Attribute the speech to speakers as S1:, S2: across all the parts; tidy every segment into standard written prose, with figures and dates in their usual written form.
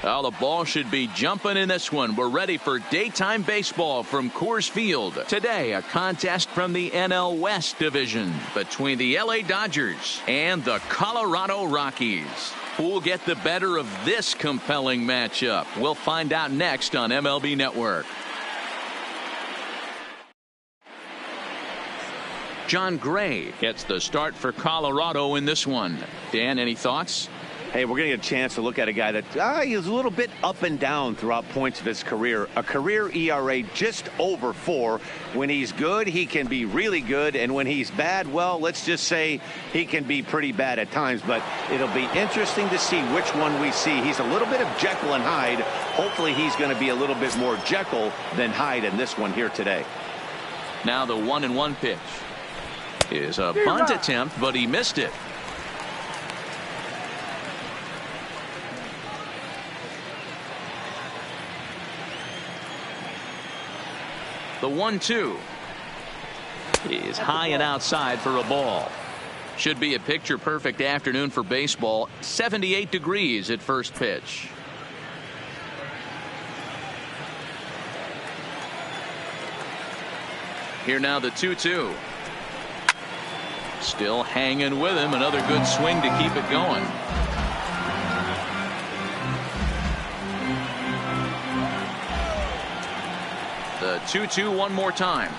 S1: Well, the ball should be jumping in this one. We're ready for daytime baseball from Coors Field. Today, a contest from the NL West Division between the LA Dodgers and the Colorado Rockies. Who'll get the better of this compelling matchup? We'll find out next on MLB Network. John Gray gets the start for Colorado in this one. Dan, any thoughts?
S2: Hey, we're going to get a chance to look at a guy that he's a little bit up and down throughout points of his career. A career ERA just over 4. When he's good, he can be really good. And when he's bad, well, let's just say he can be pretty bad at times. But it'll be interesting to see which one we see. He's a little bit of Jekyll and Hyde. Hopefully he's going to be a little bit more Jekyll than Hyde in this one here today.
S1: Now the 1-1 pitch is a bunt attempt, but he missed it. The 1-2 is high and outside for a ball. Should be a picture-perfect afternoon for baseball. 78 degrees at first pitch. Here now the 2-2. Still hanging with him. Another good swing to keep it going. The 2-2 one more time.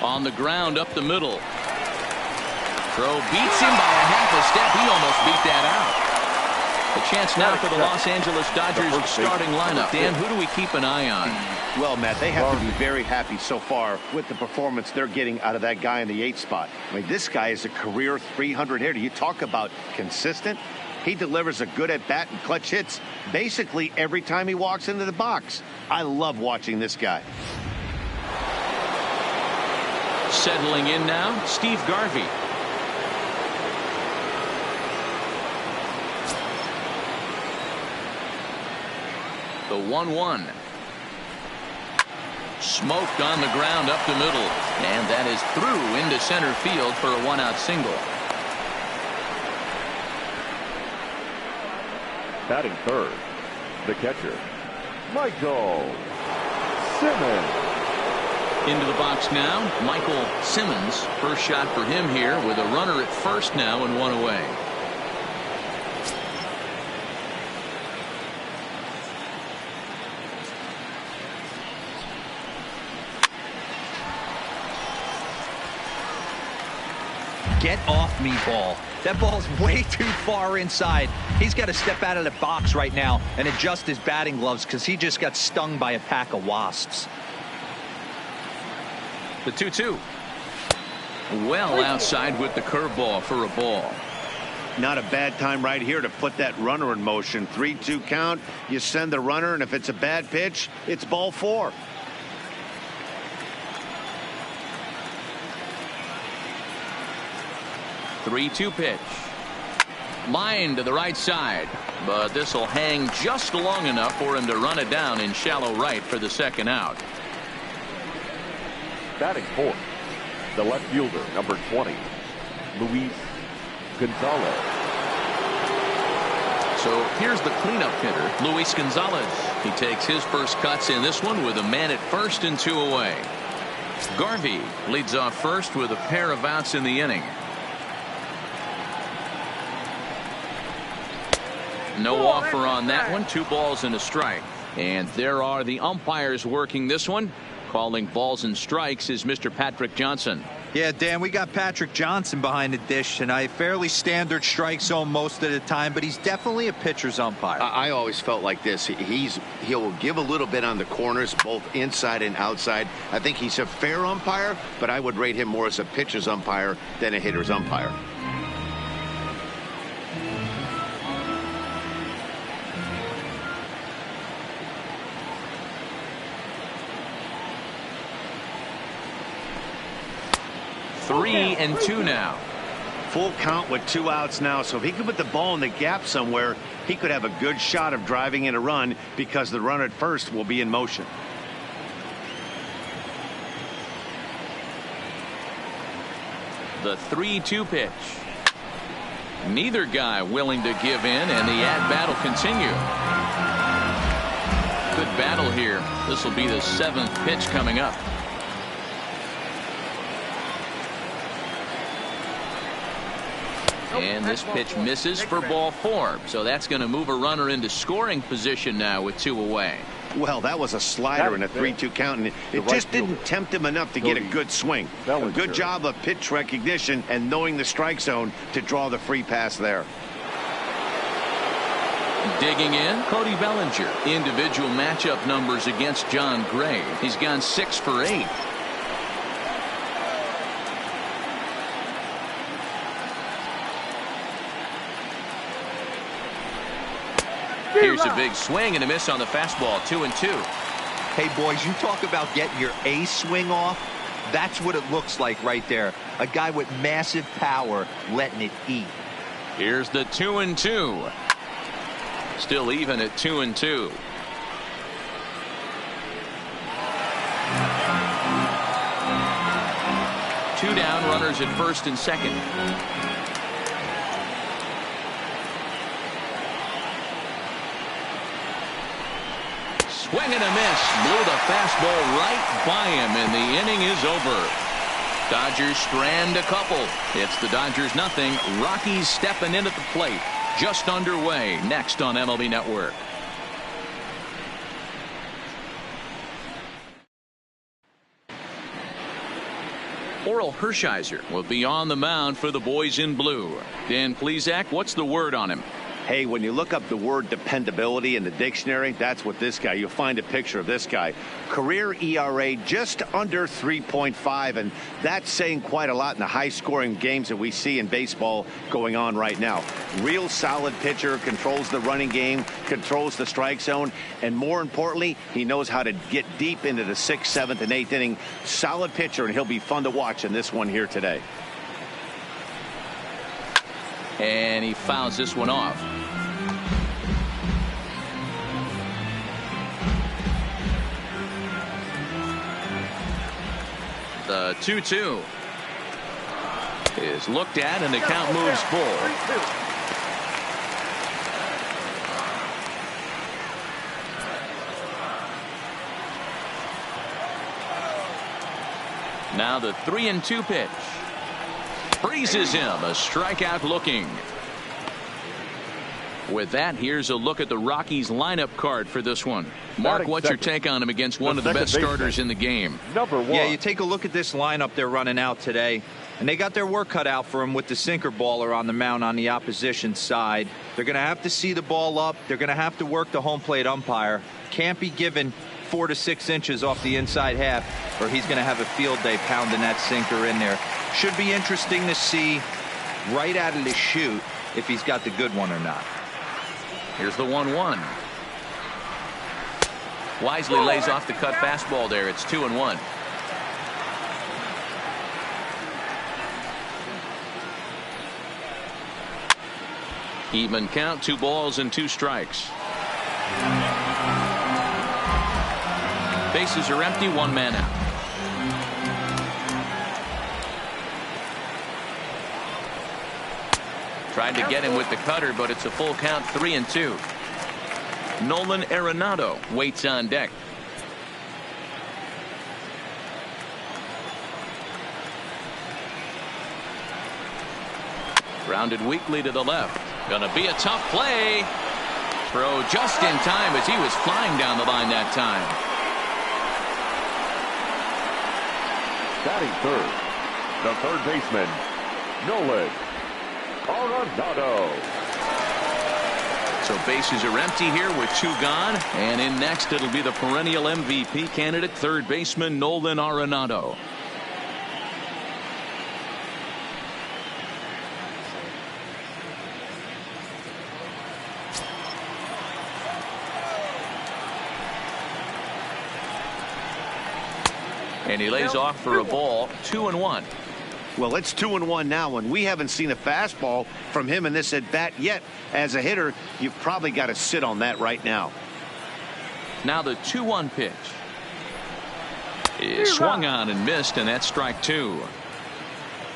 S1: On the ground up the middle. Throw beats him by a half a step. He almost beat that out. A chance now for the Los Angeles Dodgers starting lineup. Dan, who do we keep an eye on?
S2: Well, Matt, they have to be very happy so far with the performance they're getting out of that guy in the 8th spot. I mean, this guy is a career 300 hitter. You talk about consistent. He delivers a good at-bat and clutch hits basically every time he walks into the box. I love watching this guy.
S1: Settling in now, Steve Garvey. The 1-1. Smoked on the ground up the middle. And that is through into center field for a 1-out single.
S3: Batting third, the catcher, Michael Simmons.
S1: Into the box now, Michael Simmons. First shot for him here with a runner at first now and 1 away.
S4: Get off me, ball. That ball's way too far inside. He's got to step out of the box right now and adjust his batting gloves because he just got stung by a pack of wasps.
S1: The 2-2. Well outside with the curveball for a ball.
S2: Not a bad time right here to put that runner in motion. 3-2 count. You send the runner, and if it's a bad pitch, it's ball 4.
S1: The 3-2 pitch. Line to the right side, but this will hang just long enough for him to run it down in shallow right for the second out.
S3: Batting fourth, the left fielder, number 20, Luis Gonzalez.
S1: So here's the cleanup hitter, Luis Gonzalez. He takes his first cuts in this one with a man at first and 2 away. Garvey leads off first with a pair of outs in the inning. No offer on that one. 2 balls and a strike. And there are the umpires working this one. Calling balls and strikes is Mr. Patrick Johnson.
S4: Yeah, Dan, we got Patrick Johnson behind the dish tonight. Fairly standard strike zone most of the time, but he's definitely a pitcher's umpire.
S5: I always felt like this. He'll give a little bit on the corners, both inside and outside. I think he's a fair umpire, but I would rate him more as a pitcher's umpire than a hitter's umpire.
S1: Three and 2 now.
S2: Full count with 2 outs now, so if he could put the ball in the gap somewhere, he could have a good shot of driving in a run because the runner at first will be in motion.
S1: The 3-2 pitch. Neither guy willing to give in, and the at-bat will continue. Good battle here. This will be the 7th pitch coming up. And this pitch misses for ball 4. So that's going to move a runner into scoring position now with 2 away.
S2: Well, that was a slider in a 3-2 count, and it just didn't tempt him enough to get a good swing. A good job of pitch recognition and knowing the strike zone to draw the free pass there.
S1: Digging in, Cody Bellinger. Individual matchup numbers against John Gray. He's gone 6 for 8. Here's a big swing and a miss on the fastball. 2-2.
S4: Hey, boys, you talk about getting your A swing off. That's what it looks like right there. A guy with massive power letting it eat.
S1: Here's the 2-2. Still even at 2-2. 2 down, runners at first and second. Swing and a miss. Blew the fastball right by him, and the inning is over. Dodgers strand a couple. It's the Dodgers 0. Rockies stepping in at the plate. Just underway next on MLB Network. Oral Hershiser will be on the mound for the boys in blue. Dan Plesac, what's the word on him?
S2: Hey, when you look up the word dependability in the dictionary, that's what this guy, you'll find a picture of this guy. Career ERA just under 3.5, and that's saying quite a lot in the high-scoring games that we see in baseball going on right now. Real solid pitcher, controls the running game, controls the strike zone, and more importantly, he knows how to get deep into the 6th, 7th, and 8th inning. Solid pitcher, and he'll be fun to watch in this one here today.
S1: And he fouls this one off. The 2-2 is looked at, and the count moves full. Now the 3-2 pitch. Freezes him. A strikeout looking. With that, here's a look at the Rockies lineup card for this one. Mark, what's your take on him against one of the best starters in the game?
S3: Number 1.
S4: Yeah, you take a look at this lineup they're running out today, and they got their work cut out for him with the sinker baller on the mound on the opposition side. They're going to have to see the ball up. They're going to have to work the home plate umpire. Can't be given 4 to 6 inches off the inside half, or he's going to have a field day pounding that sinker in there. Should be interesting to see right out of the chute if he's got the good one or not.
S1: Here's the 1-1. Wisely lays off the cut fastball there. It's 2-1. Even count, 2 balls and 2 strikes. Bases are empty, 1 man out. Tried to get him with the cutter, but it's a full count, 3-2. Nolan Arenado waits on deck. Grounded weakly to the left. Gonna be a tough play. Throw just in time as he was flying down the line that time.
S3: Batting third, the third baseman, Nolan Arenado.
S1: So bases are empty here with 2 gone. And in next, it'll be the perennial MVP candidate, third baseman Nolan Arenado. And he lays off for a ball, 2-1.
S2: Well, it's 2-1 now, and we haven't seen a fastball from him in this at bat yet. As a hitter, you've probably got to sit on that right now.
S1: Now the 2-1 pitch is swung on and missed, and that's strike 2.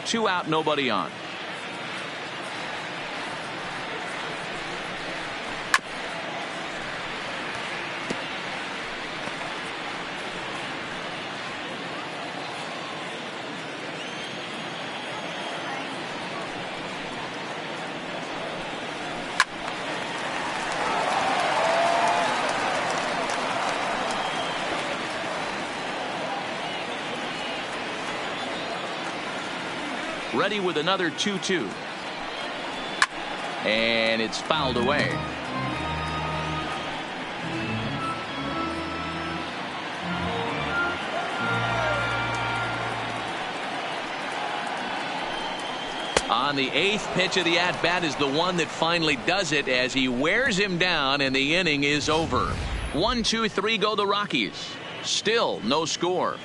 S1: 2 out, nobody on. ready with another 2-2. And it's fouled away. On the 8th pitch of the at-bat is the one that finally does it as he wears him down, and the inning is over. 1-2-3 go the Rockies. Still no score.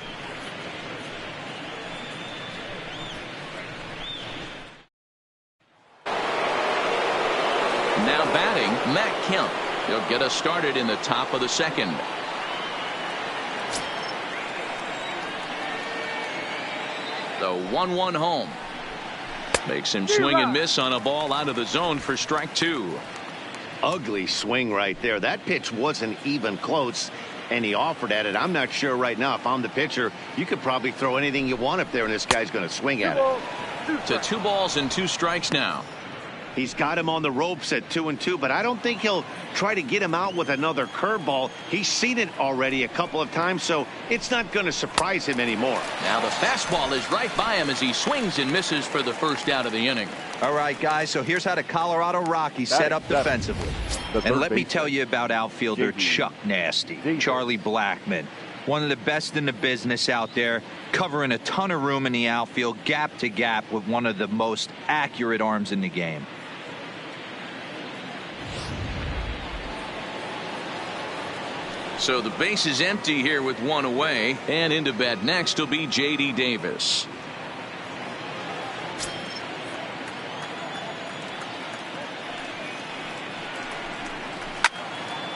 S1: Now batting, Matt Kemp. He'll get us started in the top of the second. The 1-1 home. Makes him swing and miss on a ball out of the zone for strike 2.
S2: Ugly swing right there. That pitch wasn't even close, and he offered at it. I'm not sure right now, if I'm the pitcher, you could probably throw anything you want up there, and this guy's going to swing at it.
S1: To 2 balls and 2 strikes now.
S2: He's got him on the ropes at 2-2, but I don't think he'll try to get him out with another curveball. He's seen it already a couple of times, so it's not going to surprise him anymore.
S1: Now the fastball is right by him as he swings and misses for the first out of the inning.
S4: All right, guys, so here's how the Colorado Rockies set up defensively. And let me tell you about outfielder Chuck Nasty, Charlie Blackmon. One of the best in the business out there, covering a ton of room in the outfield, gap to gap, with one of the most accurate arms in the game.
S1: So the base is empty here with 1 away, and into bat next will be J.D. Davis.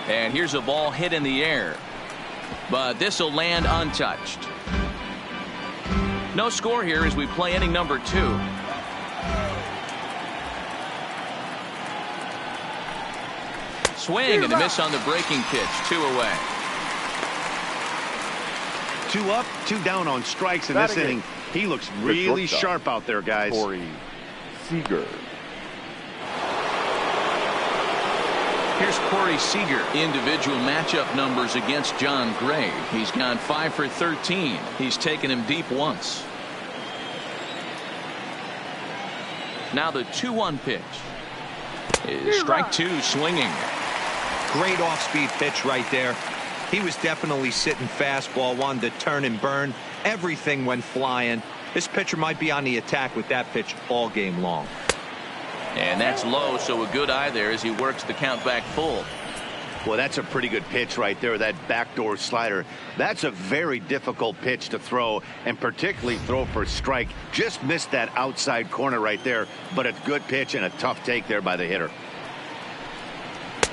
S1: And here's a ball hit in the air, but this will land untouched. No score here as we play inning number 2. Swing and a miss on the breaking pitch. 2 away.
S2: 2 up, 2 down on strikes in this inning. He looks really sharp out there, guys.
S3: Corey Seager.
S1: Here's Corey Seager. Individual matchup numbers against John Gray. He's gone 5 for 13. He's taken him deep once. Now the 2-1 pitch is strike 2, swinging.
S4: Great off-speed pitch right there. He was definitely sitting fastball, wanted to turn and burn. Everything went flying. This pitcher might be on the attack with that pitch all game long.
S1: And that's low, so a good eye there as he works the count back full.
S2: Well, that's a pretty good pitch right there, that backdoor slider. That's a very difficult pitch to throw, and particularly throw for a strike. Just missed that outside corner right there, but a good pitch and a tough take there by the hitter.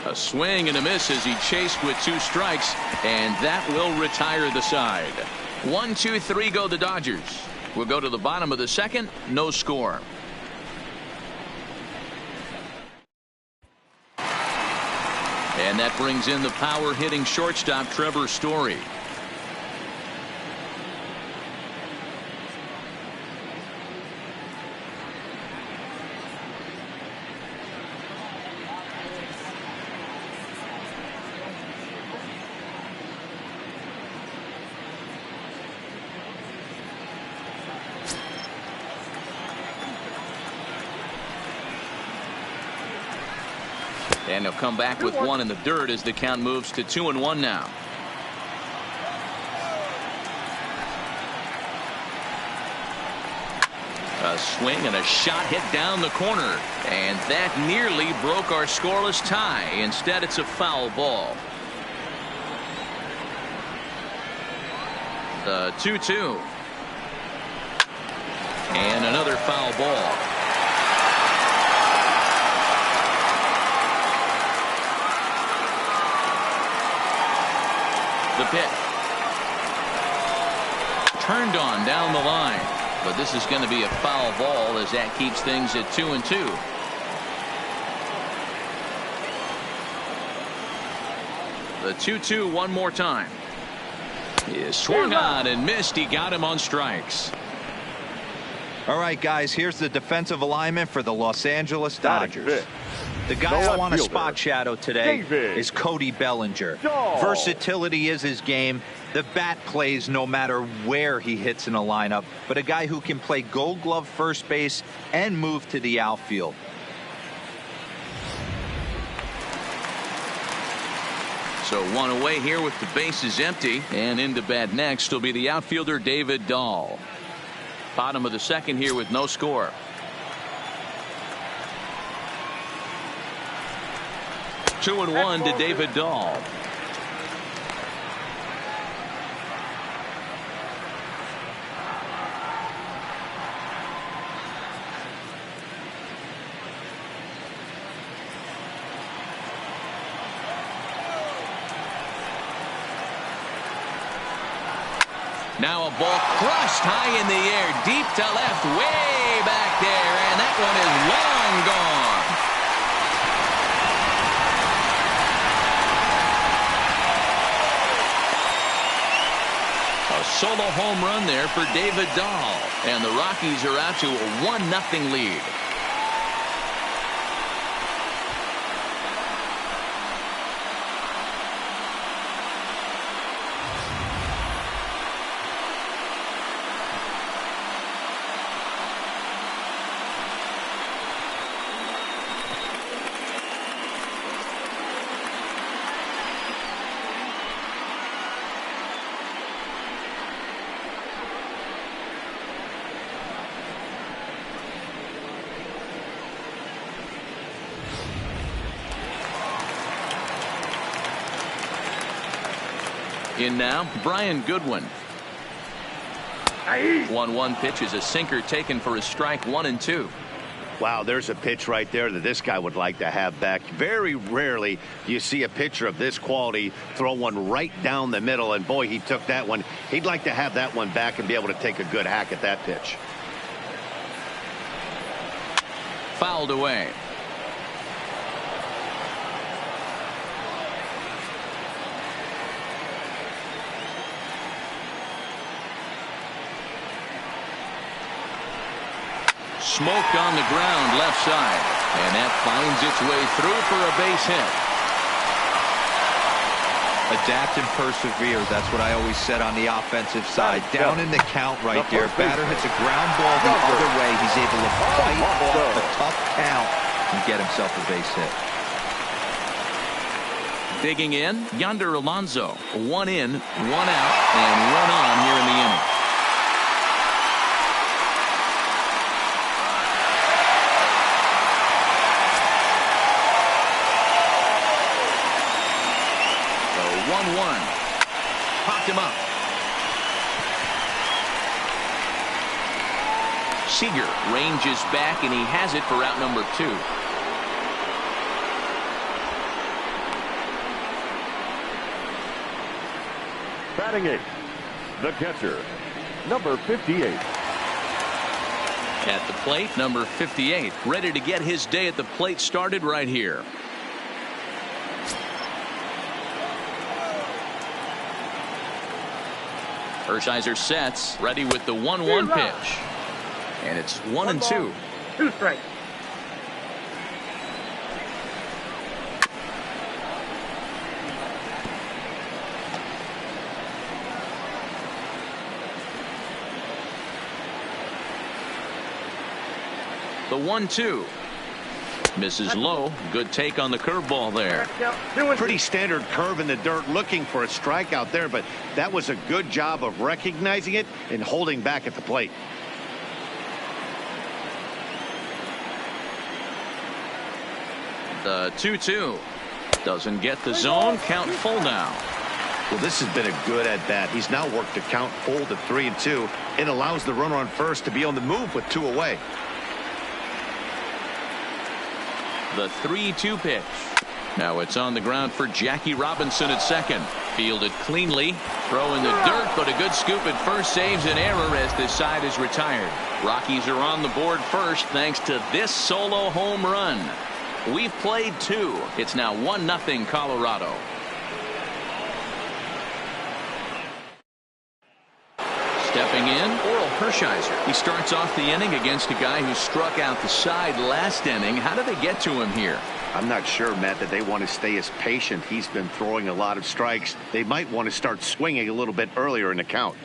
S1: A swing and a miss as he chased with 2 strikes, and that will retire the side. 1-2-3 go the Dodgers. We'll go to the bottom of the second. No score. And that brings in the power hitting shortstop Trevor Story. And he'll come back with 1 in the dirt as the count moves to 2-1 now. A swing and a shot hit down the corner, and that nearly broke our scoreless tie. Instead, it's a foul ball. The 2-2. And another foul ball. The pitch. Turned on down the line, but this is going to be a foul ball as that keeps things at 2-2. The 2-2 one more time. He is swung on and missed. He got him on strikes.
S4: All right, guys, here's the defensive alignment for the Los Angeles Dodgers. The guy I want to spot shadow today is Cody Bellinger. Versatility is his game. The bat plays no matter where he hits in a lineup, but a guy who can play Gold Glove first base and move to the outfield.
S1: So one away here with the bases empty, and into bat next will be the outfielder David Dahl. Bottom of the second here with no score. 2-1 to David Dahl. Now a ball crushed high in the air, deep to left, way back there, and that one is long gone. A solo home run there for David Dahl, and the Rockies are out to a 1-0 lead. In now, Brian Goodwin. 1-1 pitch is a sinker taken for a strike, 1-2.
S2: Wow, there's a pitch right there that this guy would like to have back. Very rarely do you see a pitcher of this quality throw one right down the middle, and boy, he took that one. He'd like to have that one back and be able to take a good hack at that pitch.
S1: Fouled away. Smoked on the ground left side, and that finds its way through for a base hit.
S4: Adapt and persevere. That's what I always said on the offensive side. Down in the count right there. Batter hits a ground ball the other way. He's able to fight off a tough count and get himself a base hit.
S1: Digging in, Yonder Alonso. 1 in, 1 out, and 1 on here in the inning. So 1-1. Popped him up. Seager ranges back, and he has it for out number 2.
S3: Batting 8th, the catcher, number 58.
S1: At the plate, number 58, ready to get his day at the plate started right here. Hershiser sets, ready with the 1-1 pitch. And it's 1-2.
S6: 2 strikes.
S1: The 1-2. Misses low. Good take on the curveball there.
S2: Pretty standard curve in the dirt, looking for a strikeout there, but that was a good job of recognizing it and holding back at the plate.
S1: The 2-2. Doesn't get the zone. Count full now.
S2: Well, this has been a good at bat. He's now worked the count full to 3-2. It allows the runner on first to be on the move with 2 away.
S1: The 3-2 pitch. Now it's on the ground for Jackie Robinson at second. Fielded cleanly. Throw in the dirt, but a good scoop at first saves an error as this side is retired. Rockies are on the board first thanks to this solo home run. We've played 2. It's now 1-0 Colorado. Stepping in, Oral Hershiser. He starts off the inning against a guy who struck out the side last inning. How did they get to him here?
S2: I'm not sure, Matt, that they want to stay as patient. He's been throwing a lot of strikes. They might want to start swinging a little bit earlier in the count.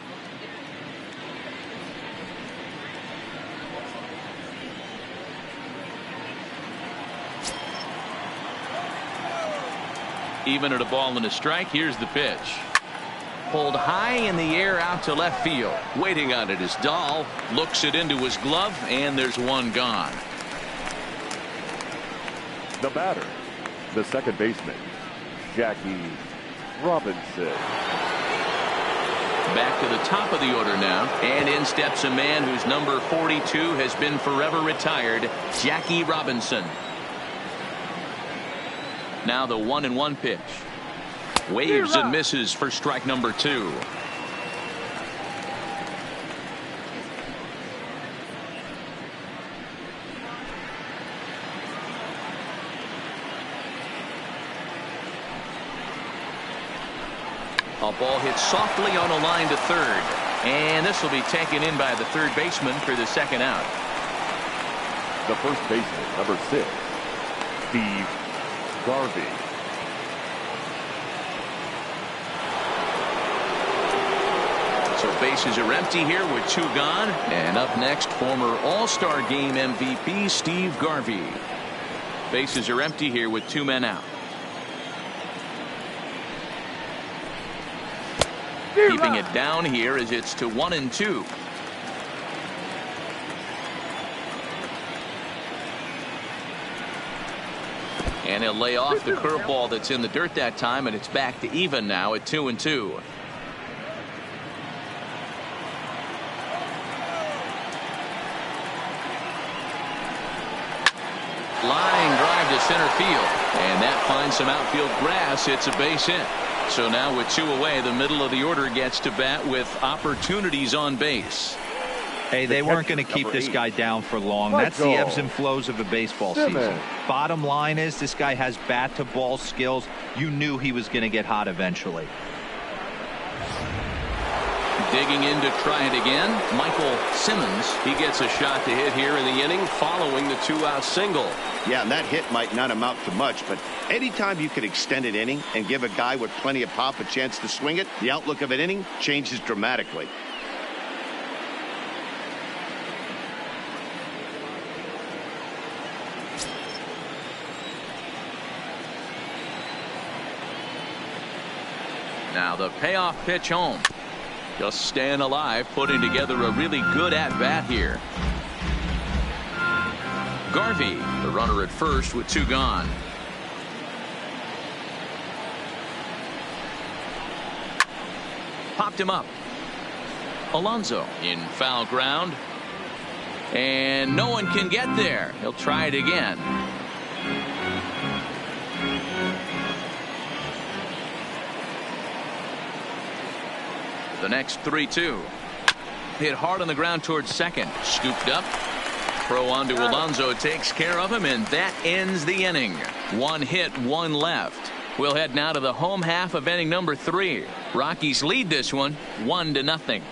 S1: Even at a ball and a strike, here's the pitch. Pulled high in the air out to left field. Waiting on it is Dahl. Looks it into his glove, and there's one gone.
S3: The batter, the second baseman, Jackie Robinson.
S1: Back to the top of the order now, and in steps a man whose number 42 has been forever retired, Jackie Robinson. Now the 1-1 pitch. Waves and misses for strike number 2. A ball hit softly on a line to third, and this will be taken in by the third baseman for the second out.
S3: The first baseman, number 6, Steve Garvey.
S1: So bases are empty here with 2 gone, and up next, former All-Star Game MVP Steve Garvey. Bases are empty here with 2 men out. Keeping it down here as it's to 1-2. And he'll lay off the curveball that's in the dirt that time, and it's back to even now at 2-2. Line drive to center field, and that finds some outfield grass. It's a base hit. So now with 2 away, the middle of the order gets to bat with opportunities on base.
S4: Hey, they weren't going to keep this guy down for long. That's the ebbs and flows of a baseball season. Bottom line is this guy has bat to ball skills. You knew he was going to get hot eventually.
S1: Digging in to try it again, Michael Simmons. He gets a shot to hit here in the inning following the 2-out single.
S2: Yeah, and that hit might not amount to much, but anytime you can extend an inning and give a guy with plenty of pop a chance to swing it, the outlook of an inning changes dramatically.
S1: Now the payoff pitch home. Just staying alive, putting together a really good at-bat here. Garvey, the runner at first with 2 gone. Popped him up. Alonso in foul ground. And no one can get there. He'll try it again. The next 3-2. Hit hard on the ground towards second. Scooped up. Throw on to Alonso takes care of him, and that ends the inning. 1 hit, 1 left. We'll head now to the home half of inning number 3. Rockies lead this one 1-0.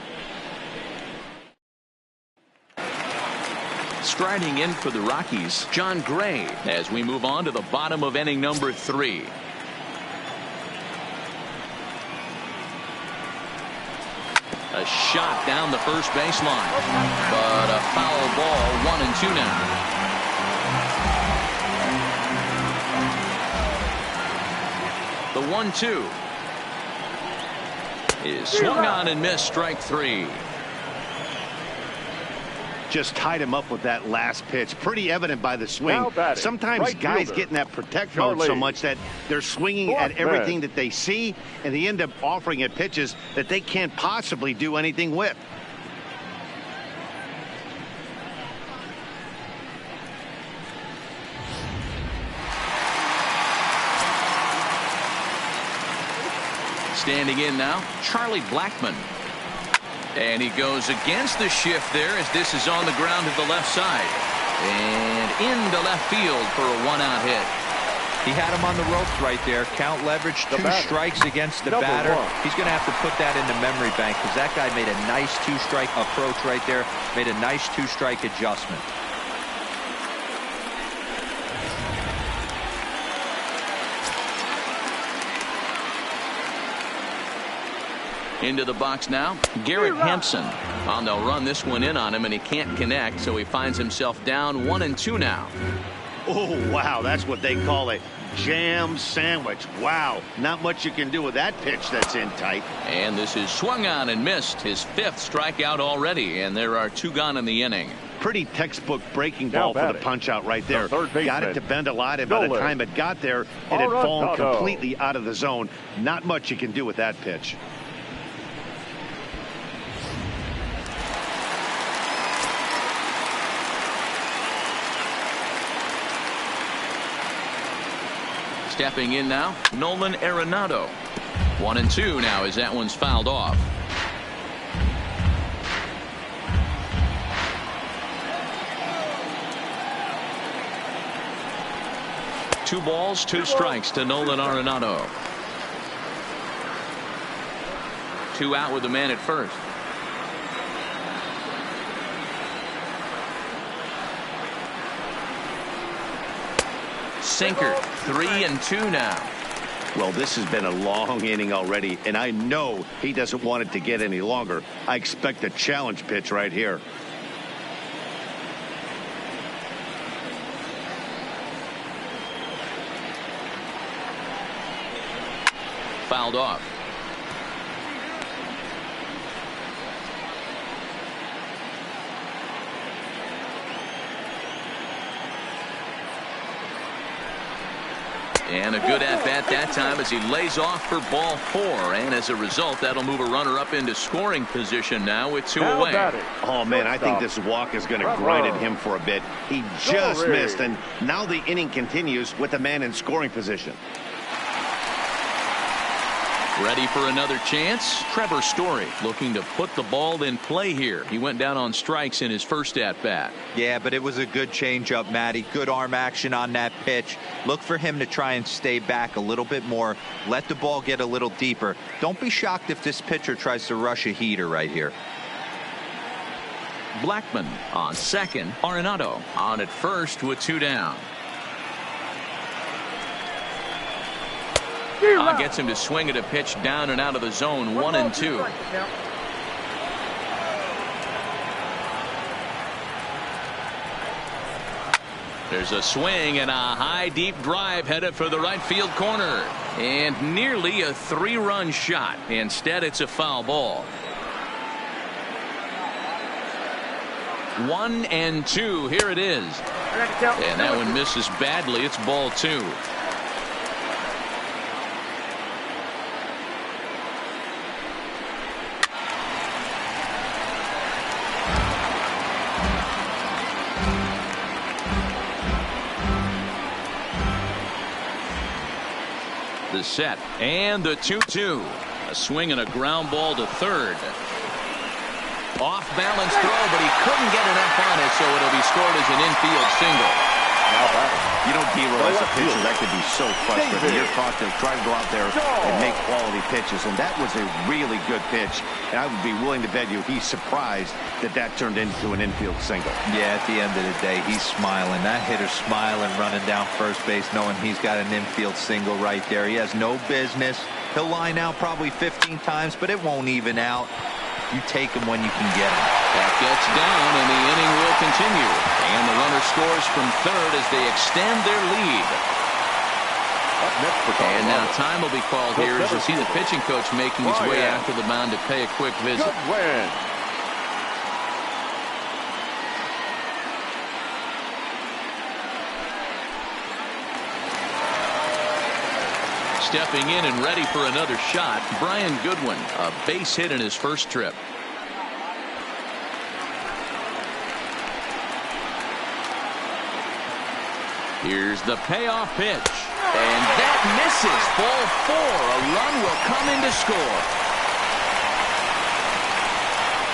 S1: Striding in for the Rockies, John Gray, as we move on to the bottom of inning number 3. A shot down the first baseline, but a foul ball. 1-2 now. The 1-2 is swung on and missed. Strike 3.
S2: Just tied him up with that last pitch. Pretty evident by the swing. Sometimes guys get in that protect mode so much that they're swinging at everything that they see, and they end up offering at pitches that they can't possibly do anything with.
S1: Standing in now, Charlie Blackmon. And he goes against the shift there as this is on the ground to the left side. And into left field for a 1-out hit.
S4: He had him on the ropes right there. Count leverage, 2 strikes against the batter. He's going to have to put that in the memory bank because that guy made a nice 2-strike approach right there. Made a nice 2-strike adjustment.
S1: Into the box now, Garrett Hampson. They'll run this one in on him, and he can't connect, so he finds himself down 1-2 now.
S2: Oh, wow, that's what they call a jam sandwich. Wow, not much you can do with that pitch that's in tight.
S1: And this is swung on and missed. His 5th strikeout already, and there are 2 gone in the inning.
S2: Pretty textbook breaking ball for the punch out right there. Got it to bend a lot, and by the time it got there, it had fallen completely out of the zone. Not much you can do with that pitch.
S1: Stepping in now, Nolan Arenado. 1-2 now as that one's fouled off. Two balls, 2 strikes to Nolan Arenado. 2 out with the man at first. Sinker, 3-2 now.
S2: Well, this has been a long inning already, and I know he doesn't want it to get any longer. I expect a challenge pitch right here.
S1: Fouled off. And a good at-bat that time as he lays off for ball 4. And as a result, that'll move a runner up into scoring position now with 2 away.
S2: Oh, man, I think this walk is going to grind at him for a bit. He just missed, and now the inning continues with the man in scoring position.
S1: Ready for another chance? Trevor Story looking to put the ball in play here. He went down on strikes in his first at-bat.
S4: Yeah, but it was a good changeup, Matty. Good arm action on that pitch. Look for him to try and stay back a little bit more. Let the ball get a little deeper. Don't be shocked if this pitcher tries to rush a heater right here.
S1: Blackman on second. Arenado on at first with 2 down. Gets him to swing at a pitch down and out of the zone. 1-2. There's a swing and a high deep drive headed for the right field corner, and nearly a 3-run shot. Instead, it's a foul ball. 1-2. Here it is, and that one misses badly. It's ball 2. The set and the 2-2. A swing and a ground ball to third. Off balance throw, but he couldn't get enough on it, so it'll be scored as an infield single.
S2: You know, D-Roll, as a pitcher, that could be so frustrating. You're taught to try to go out there and make quality pitches, and that was a really good pitch. And I would be willing to bet you he's surprised that that turned into an infield single.
S4: Yeah, at the end of the day, he's smiling. That hitter's smiling, running down first base, knowing he's got an infield single right there. He has no business. He'll line out probably 15 times, but it won't even out. You take him when you can get him.
S1: That gets down, and the inning will continue. And the runner scores from third as they extend their lead. And now time will be called here as you see the pitching coach making his way after the mound to pay a quick visit. Stepping in and ready for another shot, Brian Goodwin, a base hit in his first trip. Here's the payoff pitch, and that misses. Ball 4. A run will come in to score.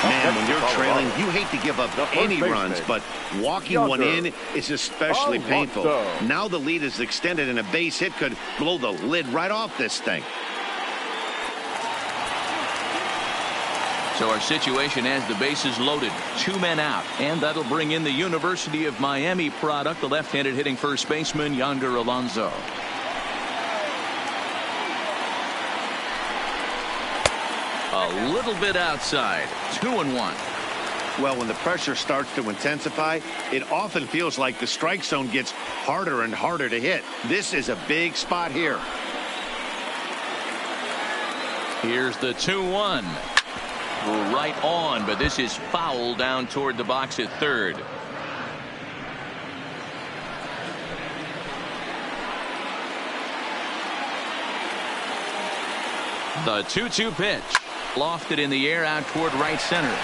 S2: Man, when you're trailing, you hate to give up any runs, but walking one in is especially painful. Now the lead is extended, and a base hit could blow the lid right off this thing.
S1: So our situation has the bases loaded, 2 men out, and that'll bring in the University of Miami product, the left-handed hitting first baseman Yonder Alonso. A little bit outside, 2-1.
S2: Well, when the pressure starts to intensify, it often feels like the strike zone gets harder and harder to hit. This is a big spot here.
S1: Here's the 2-1. Right on, but this is foul down toward the box at third. The 2-2 pitch. Lofted in the air out toward right center.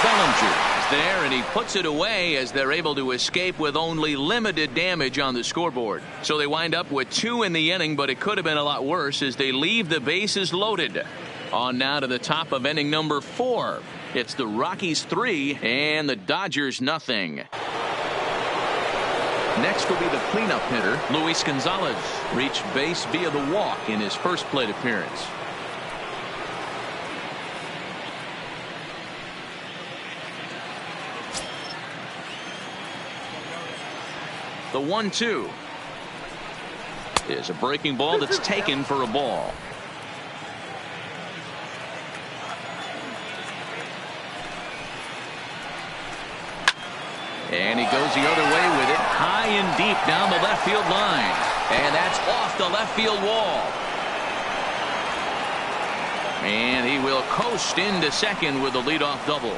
S1: Bellinger is there, and he puts it away as they're able to escape with only limited damage on the scoreboard. So they wind up with 2 in the inning, but it could have been a lot worse as they leave the bases loaded. On now to the top of inning number 4. It's the Rockies 3 and the Dodgers nothing. Next will be the cleanup hitter, Luis Gonzalez. Reached base via the walk in his first plate appearance. The 1-2 is a breaking ball that's taken for a ball. And he goes the other way with it, high and deep down the left field line. And that's off the left field wall. And he will coast into second with a leadoff double.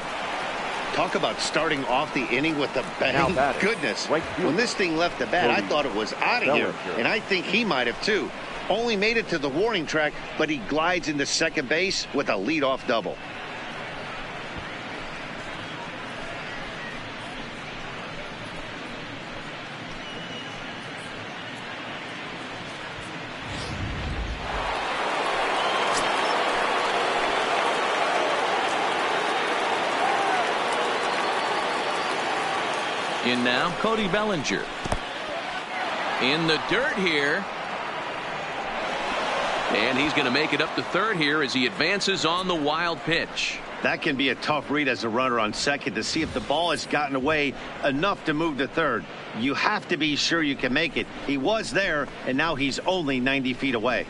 S2: Talk about starting off the inning with a bang. Goodness, when this thing left the bat, I thought it was out of here. And I think he might have too. Only made it to the warning track, but he glides into second base with a leadoff double.
S1: In now, Cody Bellinger. In the dirt here. And he's going to make it up to third here as he advances on the wild pitch.
S2: That can be a tough read as a runner on second to see if the ball has gotten away enough to move to third. You have to be sure you can make it. He was there, and now he's only 90 feet away.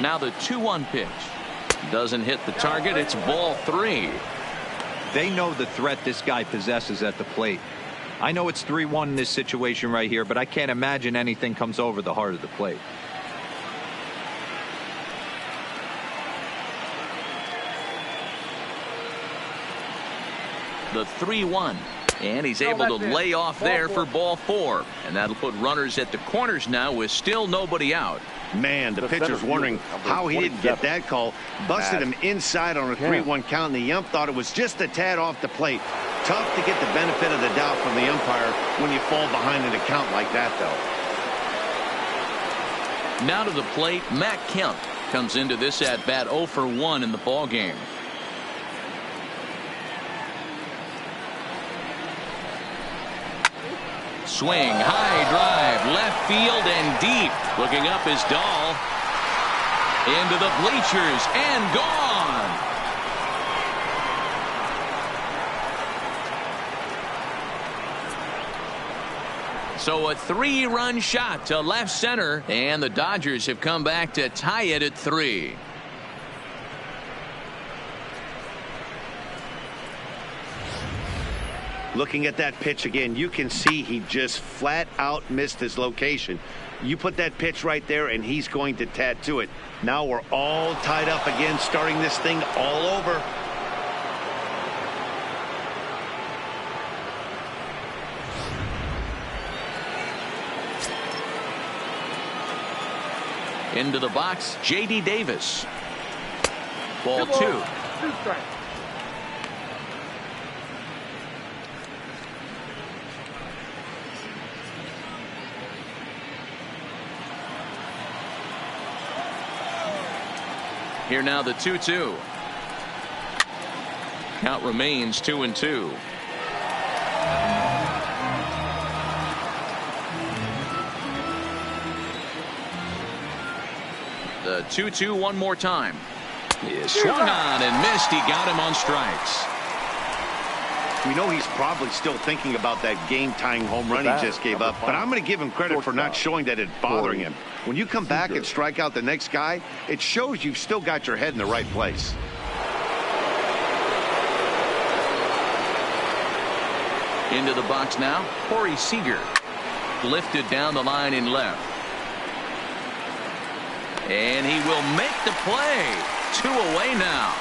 S1: Now the 2-1 pitch. Doesn't hit the target. It's ball 3.
S4: They know the threat this guy possesses at the plate. I know it's 3-1 in this situation right here, but I can't imagine anything comes over the heart of the plate.
S1: The 3-1. And he's able to lay off there for ball 4. And that'll put runners at the corners now with still nobody out.
S2: Man, the pitcher's wondering how he didn't get that call. Busted him inside on a 3-1 count, and the ump thought it was just a tad off the plate. Tough to get the benefit of the doubt from the umpire when you fall behind in a count like that, though.
S1: Now to the plate, Matt Kemp comes into this at-bat 0 for 1 in the ballgame. Swing, high drive, left field and deep. Looking up is Dahl. Into the bleachers and gone. So a 3-run shot to left center, and the Dodgers have come back to tie it at 3.
S2: Looking at that pitch again, you can see he just flat out missed his location. You put that pitch right there, and he's going to tattoo it. Now we're all tied up again, starting this thing all over.
S1: Into the box, J.D. Davis. Ball 2. Here now the 2-2. Count remains 2-2. The 2-2 one more time. He swung on and missed. He got him on strikes.
S2: We know he's probably still thinking about that game-tying home run he just gave up, but I'm going to give him credit for not showing that it's bothering him. When you come back and strike out the next guy, it shows you've still got your head in the right place.
S1: Into the box now, Corey Seager. Lifted down the line in left. And he will make the play. 2 away now.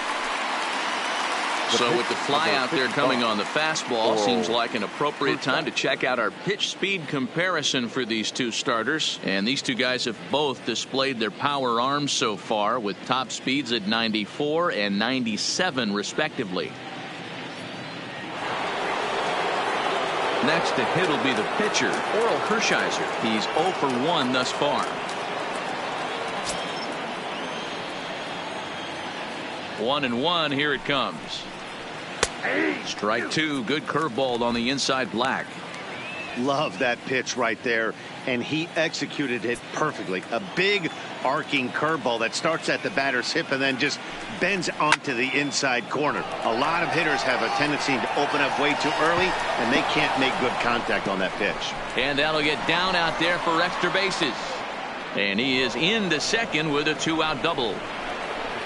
S1: So with the fly out there coming on the fastball, seems like an appropriate time to check out our pitch speed comparison for these two starters. And these two guys have both displayed their power arms so far, with top speeds at 94 and 97 respectively. Next to hit will be the pitcher, Oral Hershiser. He's 0 for 1 thus far. 1-1, here it comes. Strike 2, good curveball on the inside black.
S2: Love that pitch right there, and he executed it perfectly. A big arcing curveball that starts at the batter's hip and then just bends onto the inside corner. A lot of hitters have a tendency to open up way too early, and they can't make good contact on that pitch.
S1: And that'll get down out there for extra bases. And he is into second with a 2-out double.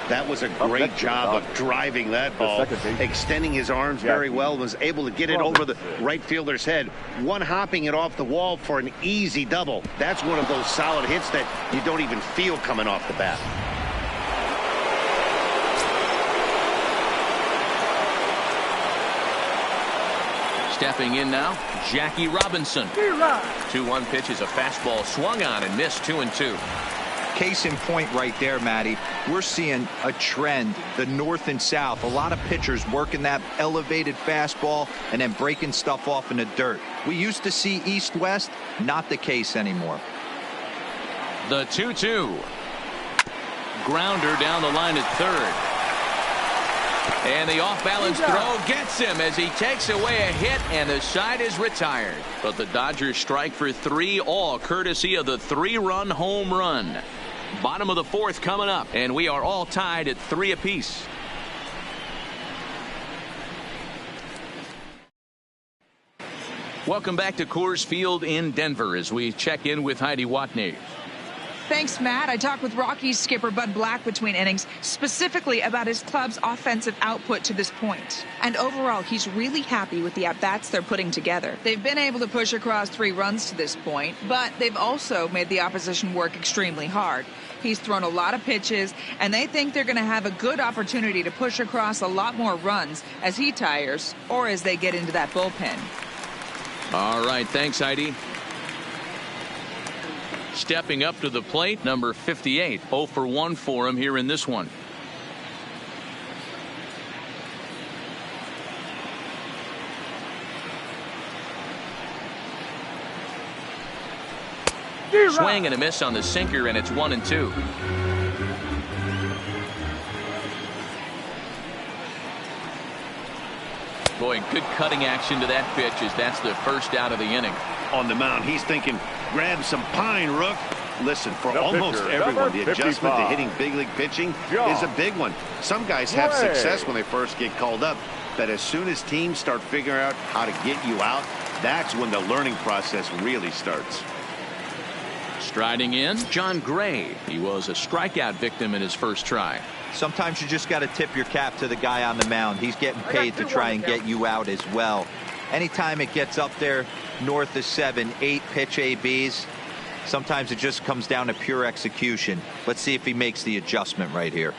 S2: That was a great job of driving that ball, extending his arms very well, was able to get it over the right fielder's head, one hopping it off the wall for an easy double. That's one of those solid hits that you don't even feel coming off the bat.
S1: Stepping in now, Jackie Robinson. 2-1 pitch is a fastball swung on and missed. 2-2.
S4: Case in point right there, Matty. We're seeing a trend, the north and south. A lot of pitchers working that elevated fastball and then breaking stuff off in the dirt. We used to see east-west, not the case anymore.
S1: The 2-2. Grounder down the line at third. And the off-balance throw gets him as he takes away a hit, and the side is retired. But the Dodgers strike for 3, all courtesy of the 3-run home run. Bottom of the 4th coming up, and we are all tied at 3 apiece. Welcome back to Coors Field in Denver as we check in with Heidi Watney.
S6: Thanks, Matt. I talked with Rockies skipper Bud Black between innings, specifically about his club's offensive output to this point. And overall, he's really happy with the at-bats they're putting together. They've been able to push across 3 runs to this point, but they've also made the opposition work extremely hard. He's thrown a lot of pitches, and they think they're going to have a good opportunity to push across a lot more runs as he tires or as they get into that bullpen.
S1: All right, thanks, Heidi. Stepping up to the plate, number 58, 0 for 1 for him here in this one. Swing and a miss on the sinker, and it's 1-2. Boy, good cutting action to that pitch as that's the first out of the inning.
S2: On the mound, he's thinking, grab some pine, Rook. Listen, for almost everyone, the adjustment to hitting big league pitching is a big one. Some guys have success when they first get called up, but as soon as teams start figuring out how to get you out, that's when the learning process really starts.
S1: Striding in, John Gray. He was a strikeout victim in his first try.
S4: Sometimes you just got to tip your cap to the guy on the mound. He's getting paid to try and get you out as well. Anytime it gets up there north of 7, 8 pitch ABs, sometimes it just comes down to pure execution. Let's see if he makes the adjustment right here.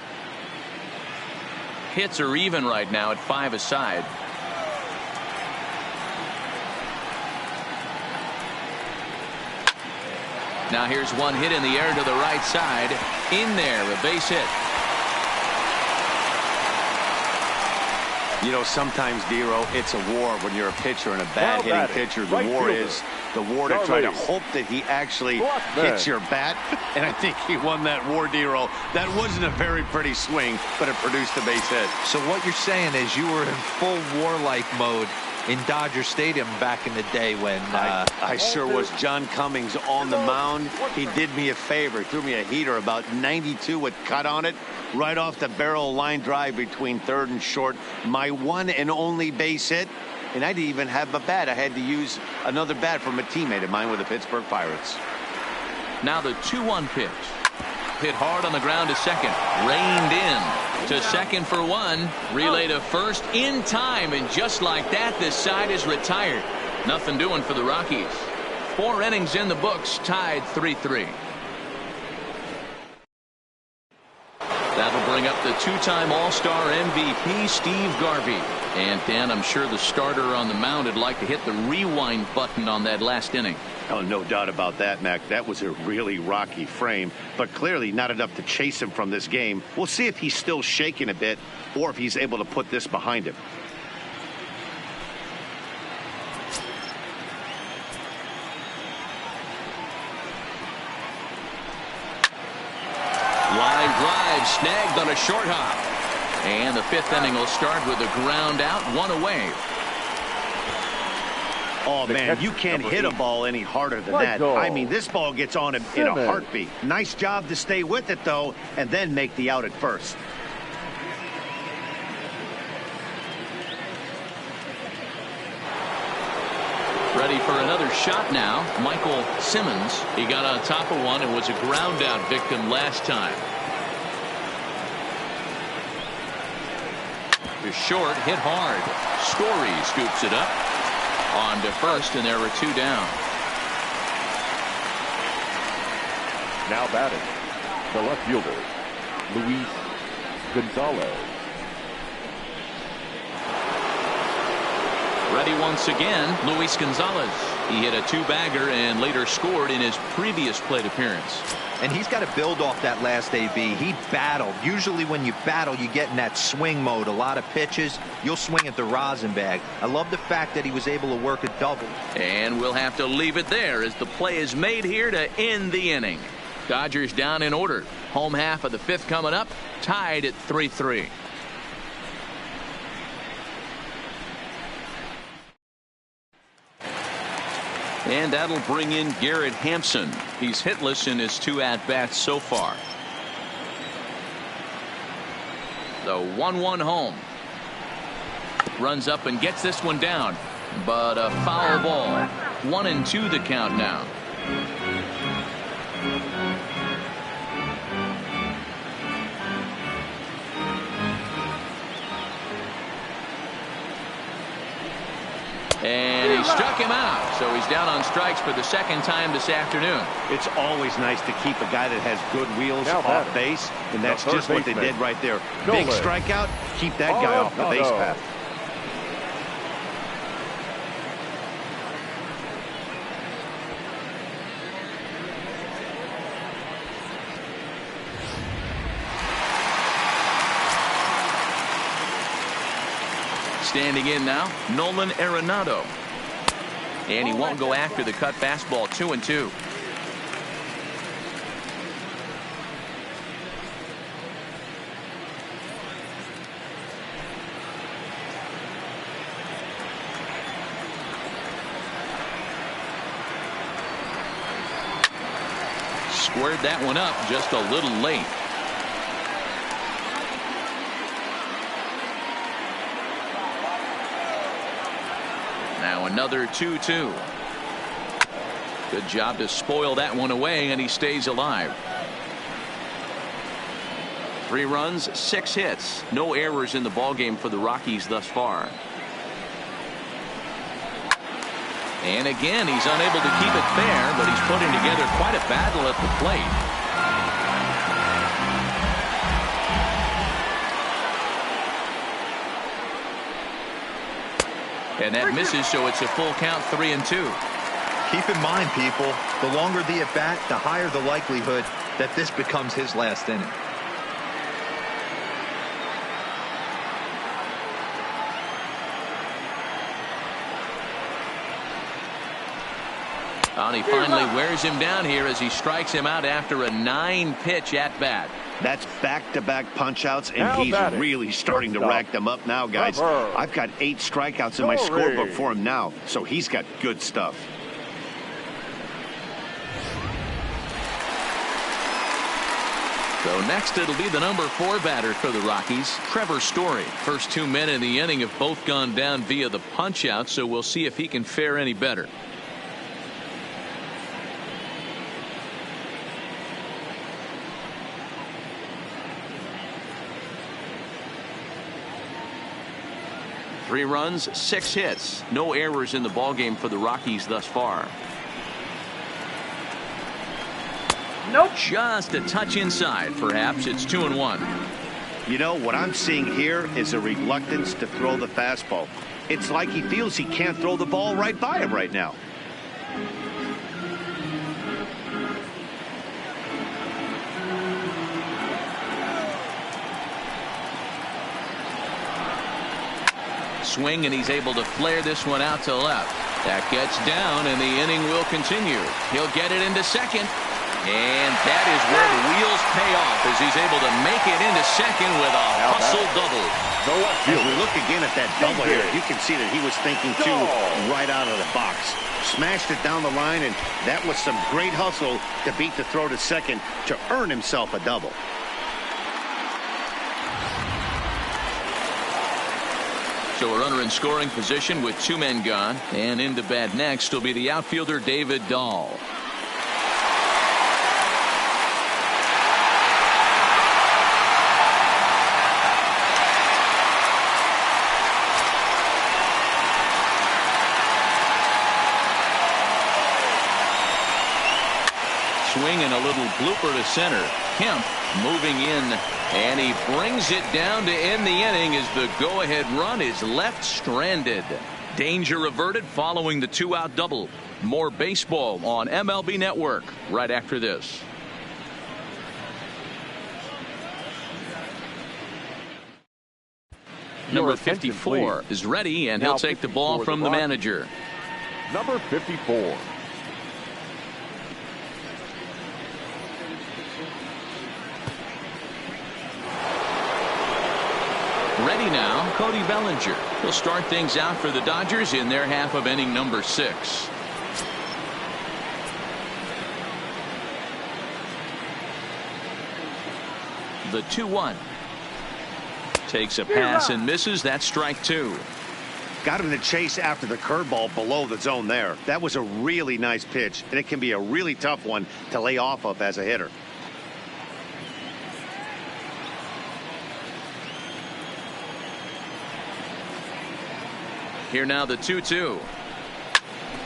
S1: Hits are even right now at 5 aside. Now here's one hit in the air to the right side. In there, a base hit.
S2: You know, sometimes, Dero, it's a war when you're a pitcher and a bad-hitting pitcher. The war is the war to try to hope that he actually hits your bat. And I think he won that war, Dero. That wasn't a very pretty swing, but it produced a base hit.
S4: So what you're saying is you were in full warlike mode in Dodger Stadium back in the day when...
S2: I sure was. John Cummings on the mound. He did me a favor. He threw me a heater about 92 with cut on it. Right off the barrel line drive between third and short. My one and only base hit. And I didn't even have a bat. I had to use another bat from a teammate of mine with the Pittsburgh Pirates.
S1: Now the 2-1 pitch. Hit hard on the ground to second. Reined in to second for one. Relay to first in time. And just like that, this side is retired. Nothing doing for the Rockies. 4 innings in the books, tied 3-3. That'll bring up the 2-time All-Star MVP, Steve Garvey. And, Dan, I'm sure the starter on the mound would like to hit the rewind button on that last inning.
S2: Oh, no doubt about that, Mac. That was a really rocky frame, but clearly not enough to chase him from this game. We'll see if he's still shaking a bit or if he's able to put this behind him.
S1: Line drive snagged on a short hop. And the 5th inning will start with a ground out, 1 away.
S2: Oh, man, you can't hit a ball any harder than that. I mean, this ball gets on him in a heartbeat. Nice job to stay with it, though, and then make the out at first.
S1: Ready for another shot now. Michael Simmons. He got on top of one and was a ground out victim last time. To short, hit hard. Story scoops it up. On to first, and there were 2 down.
S3: Now batting, the left fielder, Luis Gonzalez.
S1: Ready once again, Luis Gonzalez. He hit a 2-bagger and later scored in his previous plate appearance.
S4: And he's got to build off that last AB. He battled. Usually when you battle, you get in that swing mode. A lot of pitches, you'll swing at the rosin bag. I love the fact that he was able to work a double.
S1: And we'll have to leave it there as the play is made here to end the inning. Dodgers down in order. Home half of the 5th coming up, tied at 3-3. And that'll bring in Garrett Hampson. He's hitless in his 2 at-bats so far. The 1-1 home. Runs up and gets this one down. But a foul ball. 1-2 the count now. And he struck him out. So he's down on strikes for the 2nd time this afternoon.
S2: It's always nice to keep a guy that has good wheels off base, and that's just what they did right there. Big strikeout, keep that guy off the base path.
S1: Standing in now, Nolan Arenado. And he won't go after the cut fastball. 2-2. Squared that one up just a little late. Now another 2-2. Good job to spoil that one away, and he stays alive. 3 runs, 6 hits. No errors in the ballgame for the Rockies thus far. And again, he's unable to keep it fair, but he's putting together quite a battle at the plate. And that misses, so it's a full count, 3-2.
S4: Keep in mind, people, the longer the at-bat, the higher the likelihood that this becomes his last inning.
S1: And he finally wears him down here as he strikes him out after a 9-pitch at bat.
S2: That's back-to-back punch-outs, and
S3: Now
S2: he's
S3: batting.
S2: really starting to rack them up now, guys. I've got 8 strikeouts in my scorebook for him now, so he's got good stuff.
S1: So next it'll be the number 4 batter for the Rockies, Trevor Story. First 2 men in the inning have both gone down via the punch-out, so we'll see if he can fare any better. Three runs, 6 hits. No errors in the ballgame for the Rockies thus far. Nope. Just a touch inside. Perhaps it's 2-1.
S2: You know, what I'm seeing here is a reluctance to throw the fastball. It's like he feels he can't throw the ball right by him right now.
S1: Swing, and he's able to flare this one out to left. That gets down, and the inning will continue. He'll get it into second. And that is where the wheels pay off as he's able to make it into second with a hustle double.
S2: As we look again at that double here, you can see that he was thinking too right out of the box. Smashed it down the line, and that was some great hustle to beat the throw to second to earn himself a double.
S1: So a runner in scoring position with 2 men gone. And into bat next will be the outfielder David Dahl. Swing and a little blooper to center. Kemp moving in, and he brings it down to end the inning as the go-ahead run is left stranded. Danger averted following the 2-out double. More baseball on MLB Network right after this. Number 54 is ready, and he'll take the ball from the manager.
S3: Number 54.
S1: Ready now, Cody Bellinger. He'll start things out for the Dodgers in their half of inning number 6. The 2-1. Takes a pass and misses. That's strike 2.
S2: Got him to chase after the curveball below the zone there. That was a really nice pitch, and it can be a really tough one to lay off of as a hitter.
S1: Here now the 2-2.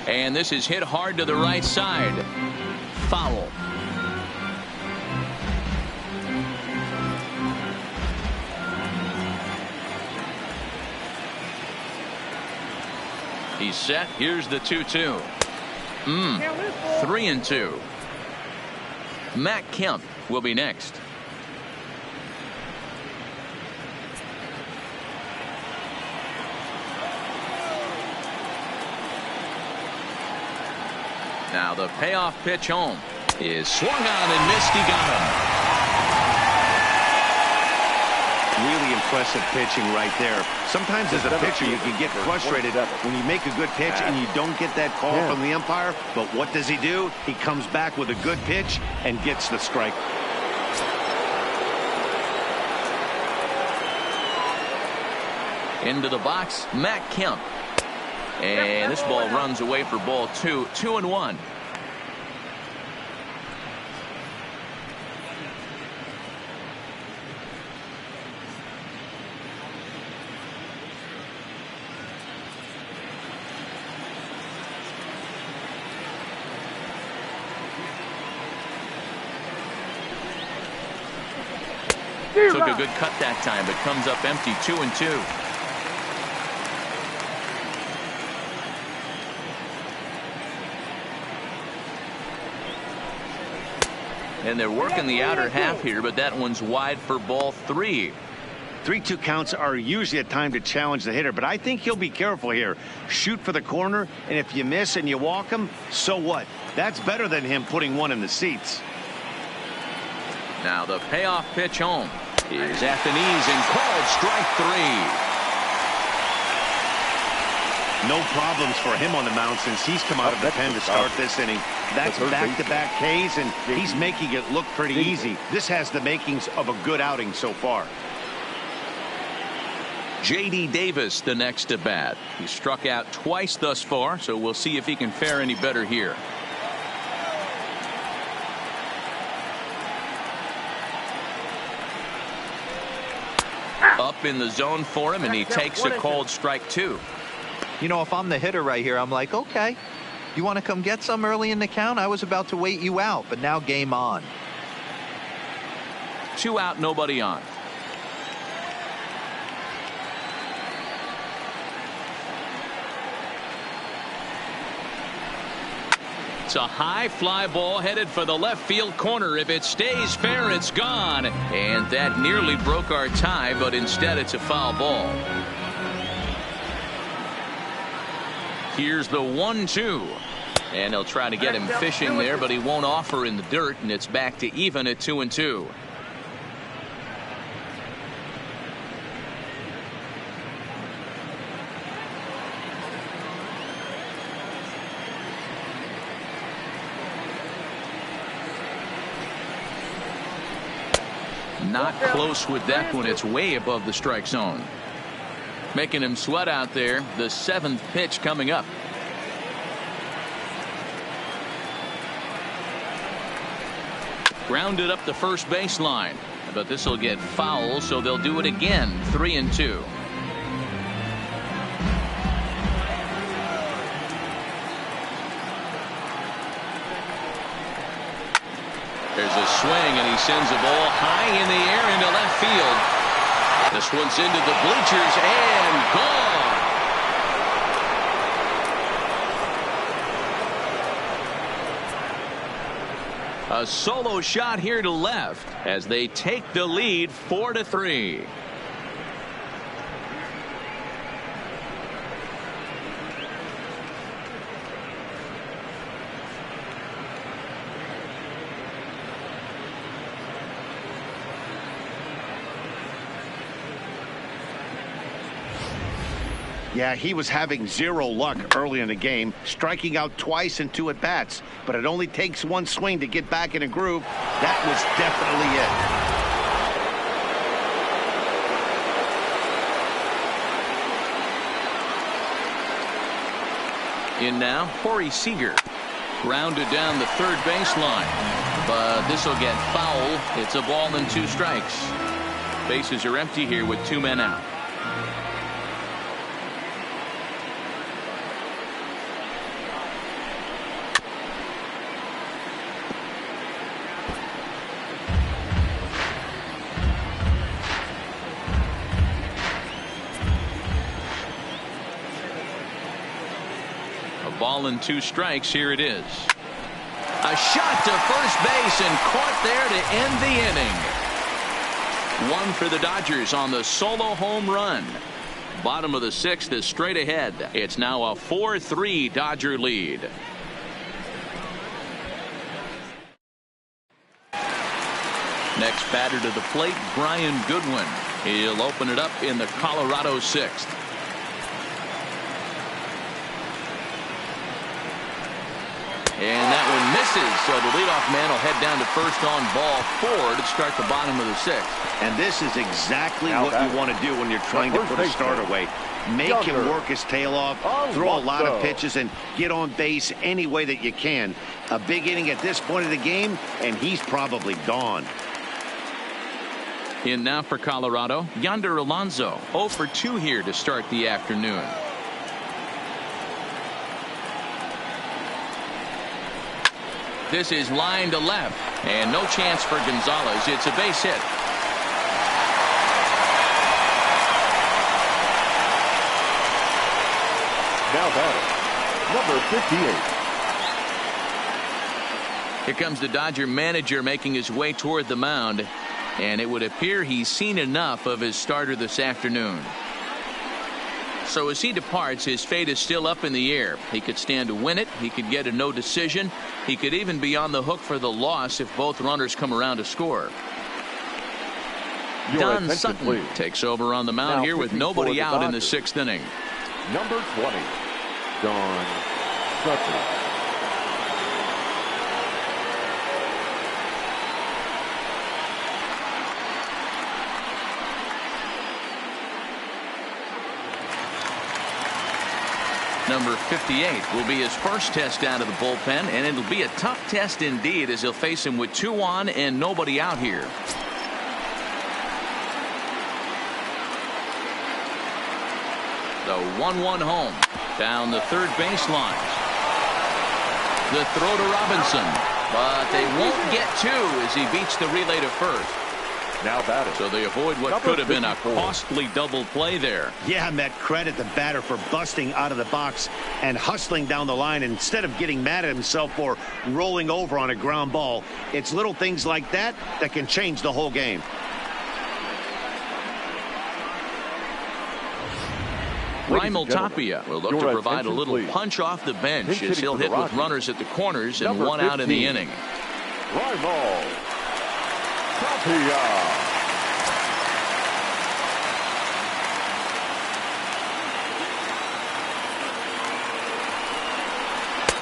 S1: And this is hit hard to the right side. Foul. He's set. Here's the 2-2. 3-2. Matt Kemp will be next. Now the payoff pitch home is swung on and missed. He got him.
S2: Really impressive pitching right there. Sometimes as a pitcher you can get frustrated when you make a good pitch and you don't get that call from the umpire. But what does he do? He comes back with a good pitch and gets the strike.
S1: Into the box, Matt Kemp. And this ball runs away for ball 2. 2-1. Took a good cut that time, but comes up empty. 2-2. And they're working the outer half here, but that one's wide for ball 3.
S2: 3-2 counts are usually a time to challenge the hitter, but I think he'll be careful here. Shoot for the corner, and if you miss and you walk him, so what? That's better than him putting one in the seats.
S1: Now the payoff pitch home is at the knees and called strike 3.
S2: No problems for him on the mound since he's come out of the pen to start this inning. That's back-to-back Ks, and he's making it look pretty easy. This has the makings of a good outing so far.
S1: J.D. Davis, the next at bat. He struck out twice thus far, so we'll see if he can fare any better here. Up in the zone for him, and he takes a called strike 2.
S4: You know, if I'm the hitter right here, I'm like, okay, you want to come get some early in the count? I was about to wait you out, but now game on.
S1: 2 out, nobody on. It's a high fly ball headed for the left field corner. If it stays fair, it's gone. And that nearly broke our tie, but instead it's a foul ball. Here's the 1-2. And they'll try to get him fishing there, but he won't offer in the dirt, and it's back to even at 2-2. Not close with that one. It's way above the strike zone. Making him sweat out there. The 7th pitch coming up. Grounded up the first baseline, but this will get foul, so they'll do it again. 3-2. There's a swing, and he sends a ball high in the air into left field. This one's into the bleachers and gone. A solo shot here to left as they take the lead 4-3.
S2: Yeah, he was having zero luck early in the game, striking out twice in 2 at-bats. But it only takes one swing to get back in a groove. That was definitely it.
S1: In now, Corey Seager. Grounded down the third baseline. But this will get foul. It's a ball and 2 strikes. Bases are empty here with 2 men out. Ball and 2 strikes. Here it is. A shot to first base and caught there to end the inning. 1 for the Dodgers on the solo home run. Bottom of the 6th is straight ahead. It's now a 4-3 Dodger lead. Next batter to the plate, Brian Goodwin. He'll open it up in the Colorado 6th. And that one misses, so the leadoff man will head down to first on ball 4 to start the bottom of the 6th.
S2: And this is exactly what you want to do when you're trying to put a starter away. Make him work his tail off, throw a lot of pitches, and get on base any way that you can. A big inning at this point of the game, and he's probably gone.
S1: In now for Colorado, Yonder Alonso. 0 for 2 here to start the afternoon. This is line to left, and no chance for Gonzalez. It's a base hit.
S3: Now batting, number 58.
S1: Here comes the Dodger manager making his way toward the mound. And it would appear he's seen enough of his starter this afternoon. So as he departs, his fate is still up in the air. He could stand to win it. He could get a no decision. He could even be on the hook for the loss if both runners come around to score. Don Sutton please. Takes over on the mound now here with nobody out in the 6th inning.
S3: Number 20, Don Sutton.
S1: Number 58 will be his first test out of the bullpen, and it'll be a tough test indeed as he'll face him with 2 on and nobody out here. The 1-1 home down the third baseline. The throw to Robinson, but they won't get 2 as he beats the relay to first.
S3: Now batting.
S1: So they avoid what could have been a costly double play there.
S2: Yeah, Matt, credit the batter for busting out of the box and hustling down the line instead of getting mad at himself for rolling over on a ground ball. It's little things like that that can change the whole game.
S1: Raimel Tapia will look to provide a little punch off the bench as he'll hit with runners at the corners and 1 out in the inning.
S3: Raimel Tapia.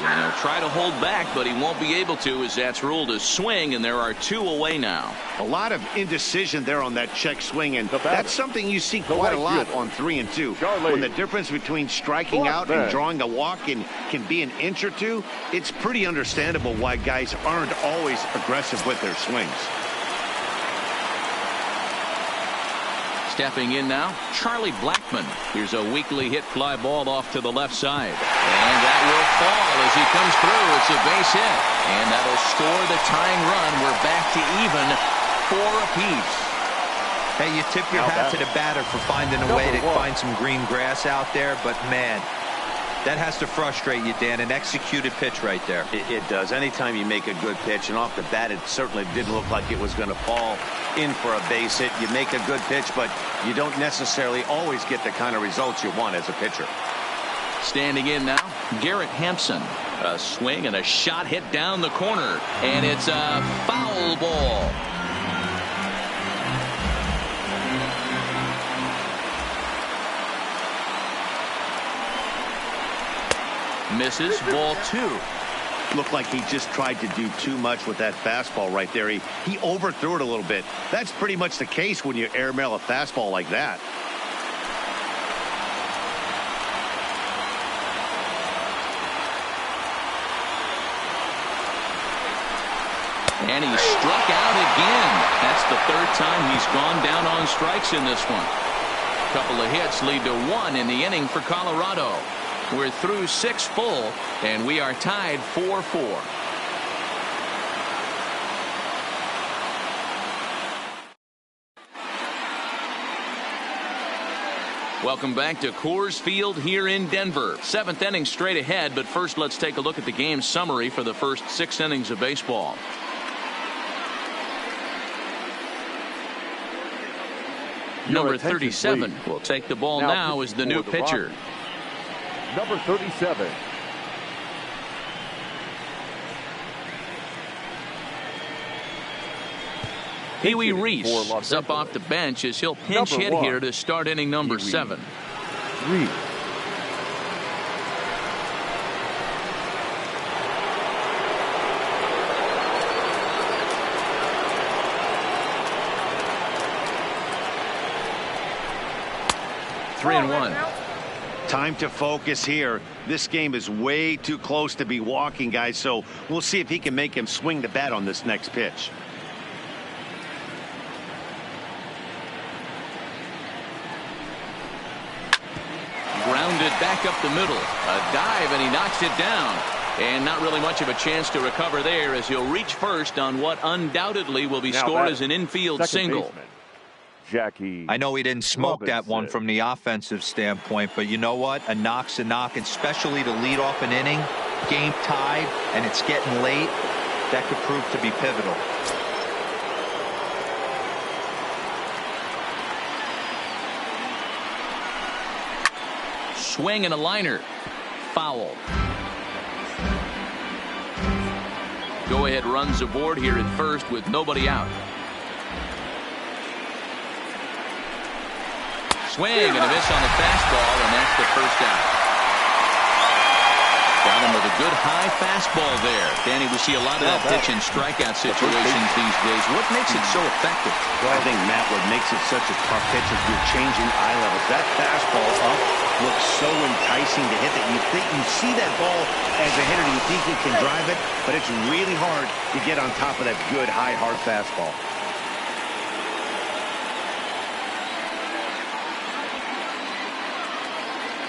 S1: And he'll try to hold back, but he won't be able to as that's ruled a swing, and there are 2 away now.
S2: A lot of indecision there on that check swing, and that's something you see quite a lot on 3 and 2. When the difference between striking out and drawing a walk can be an inch or 2, it's pretty understandable why guys aren't always aggressive with their swings.
S1: Stepping in now, Charlie Blackmon. Here's a weakly hit fly ball off to the left side. And that will fall as he comes through. It's a base hit. And that'll score the tying run. We're back to even 4 apiece.
S4: Hey, you tip your hat to the batter for finding a way to find some green grass out there. But, man, that has to frustrate you, Dan. An executed pitch right there.
S2: It does. Anytime you make a good pitch, and off the bat, it certainly didn't look like it was going to fall in for a base hit. You make a good pitch, but you don't necessarily always get the kind of results you want as a pitcher.
S1: Standing in now, Garrett Hampson. A swing and a shot hit down the corner, and it's a foul ball. Misses, ball 2.
S2: Looked like he just tried to do too much with that fastball right there. He overthrew it a little bit. That's pretty much the case when you airmail a fastball like that.
S1: And he struck out again. That's the 3rd time he's gone down on strikes in this one. A couple of hits lead to 1 in the inning for Colorado. We're through 6 full, and we are tied 4-4. Welcome back to Coors Field here in Denver. 7th inning straight ahead, but first let's take a look at the game summary for the first 6 innings of baseball. Number 37 will take the ball now as the new pitcher.
S3: Number 37.
S1: Pee-wee Reese is up off the bench as he'll pinch hit here to start inning number 7.
S3: Reese.
S1: Three and 1.
S2: Time to focus here. This game is way too close to be walking, guys, so we'll see if he can make him swing the bat on this next pitch.
S1: Grounded back up the middle. A dive, and he knocks it down. And not really much of a chance to recover there as he'll reach first on what undoubtedly will be scored as an infield single.
S3: Baseman, Jackie.
S4: I know he didn't smoke
S3: Robinson.
S4: that one from the offensive standpoint, but you know what? A knock's a knock, especially to lead off an inning, game tied, and it's getting late. That could prove to be pivotal.
S1: swing and a liner. Foul. Go-ahead runs aboard here at first with nobody out. Swing and a miss on the fastball, and that's the first out. Got him with a good high fastball there. Danny, we see a lot of that pitch and strikeout situations these days. What makes it so effective?
S2: I think, Matt, what makes it such a tough pitch is you're changing eye levels. That fastball up looks so enticing to hit that you see that ball as a hitter, you think you can drive it, but it's really hard to get on top of that good high hard fastball.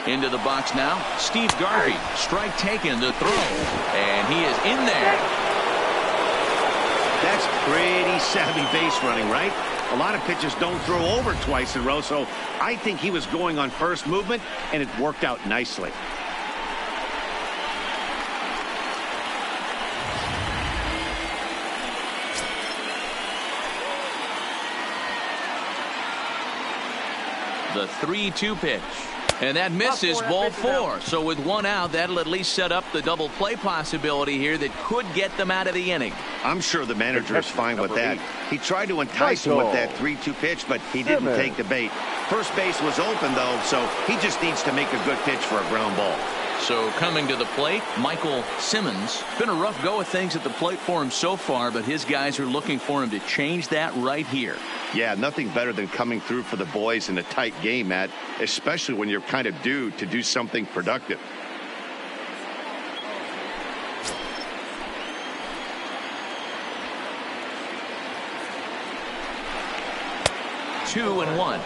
S1: Into the box now, Steve Garvey. Strike taken, the throw, and he is in there.
S2: That's pretty savvy base running, right? A lot of pitchers don't throw over twice in a row, so I think he was going on first movement, and it worked out nicely.
S1: The 3-2 pitch. And that misses, ball 4. So with one out, that'll at least set up the double play possibility here that could get them out of the inning.
S2: I'm sure the manager is fine with that. He tried to entice him with that 3-2 pitch, but he didn't take the bait. First base was open, though, so he just needs to make a good pitch for a ground ball.
S1: So coming to the plate, Michael Simmons. Been a rough go of things at the plate for him so far, but his guys are looking for him to change that right here.
S2: Yeah, nothing better than coming through for the boys in a tight game, Matt, especially when you're kind of due to do something productive.
S1: Two and one.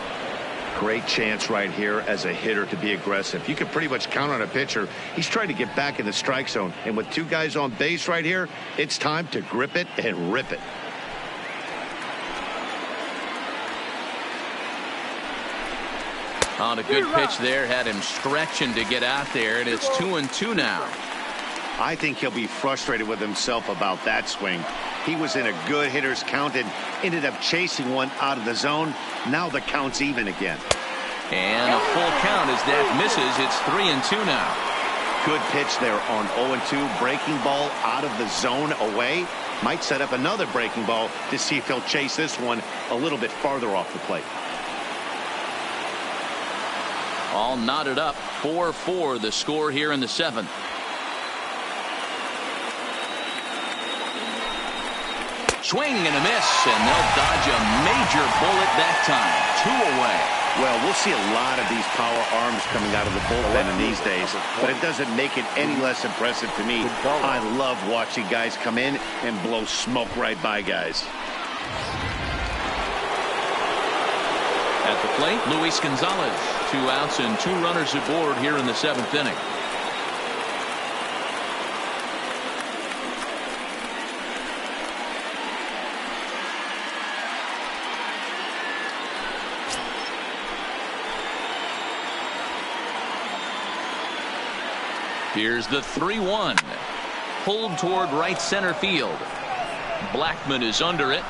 S2: Great chance right here as a hitter to be aggressive. You can pretty much count on a pitcher. He's trying to get back in the strike zone. And with two guys on base right here, it's time to grip it and rip it.
S1: On a good pitch there, had him stretching to get out there, and it's 2-2 now.
S2: I think he'll be frustrated with himself about that swing. He was in a good hitter's count and ended up chasing one out of the zone. Now the count's even again.
S1: And a full count as that misses. It's 3-2 now.
S2: Good pitch there on 0-2. Breaking ball out of the zone away. Might set up another breaking ball to see if he'll chase this one a little bit farther off the plate.
S1: All knotted up. 4-4 the score here in the 7th. Swing and a miss, and they'll dodge a major bullet that time. 2 away.
S2: Well, we'll see a lot of these power arms coming out of the bullpen in these days, but it doesn't make it any less impressive to me. I love watching guys come in and blow smoke right by guys.
S1: At the plate, Luis Gonzalez. 2 outs and 2 runners aboard here in the 7th inning. Here's the 3-1. Pulled toward right center field. Blackman is under it.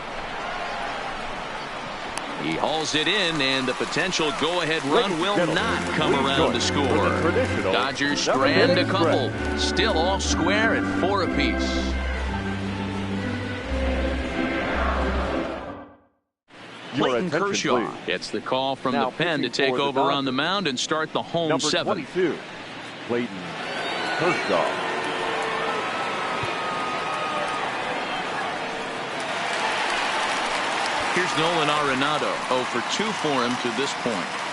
S1: He hauls it in, and the potential go-ahead run will not come around to score. Dodgers strand a couple. Still all square at 4 apiece. Clayton Kershaw gets the call from the pen to take over on the mound and start the home 7th.
S3: 22, Clayton Kershaw.
S1: Here's Nolan Arenado. 0 for 2 for him to this point.